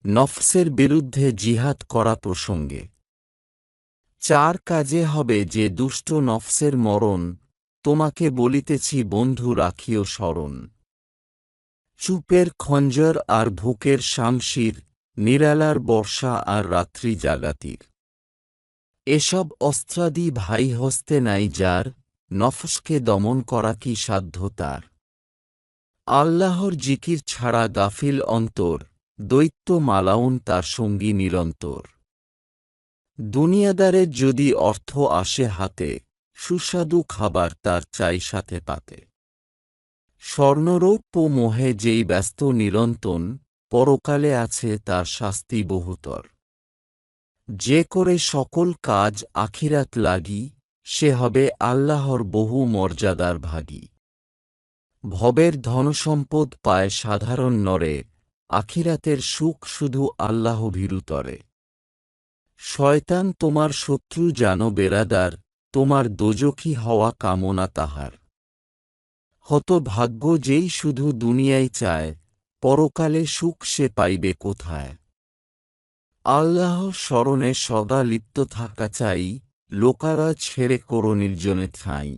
নফসের বিরুদ্ধে জিহাদ করা প্রসঙ্গে 4 কাজে হবে যে দুষ্ট নফসের মরণ, তোমাকে বলিতেছি বন্ধু রাখিও স্মরণ। চুপের খঞ্জর আর ভুকের শামশির, নিরালার বর্ষা আর রাত্রি জাগাতির। এসব অস্ত্রাদি ভাই হস্তে নাই যার, নফসকে দমন করা কি সাধ্য তার। আল্লাহর জিকির ছাড়া গাফিল অন্তর, দৈত্য মালাউন তার সঙ্গী নিরন্তর। দুনিয়াদারের যদি অর্থ আসে হাতে, সুস্বাদু খাবার তার চাই সাথে পাতে। স্বর্ণরৌপ্য মোহে যেই ব্যস্ত নিরন্তন, পরকালে আছে তার শাস্তি বহুতর। যে করে সকল কাজ আখিরাত লাগি, সে হবে আল্লাহর বহু মর্যাদার ভাগী। ভবের ধনসম্পদ পায় সাধারণ নরে, আখিরাতের সুখ শুধু আল্লাহ ভীরুতরে। শয়তান তোমার শত্রু জানো বেরাদার, তোমার দোজখী হওয়া কামনা তাহার। হতভাগ্য যেই শুধু দুনিয়ায় চায়, পরকালে সুখ সে পাইবে কোথায়। আল্লাহর স্মরণে সদা লিপ্ত থাকা চাই, লোকারা ছেড়ে করো নির্জনে ঠাঁই।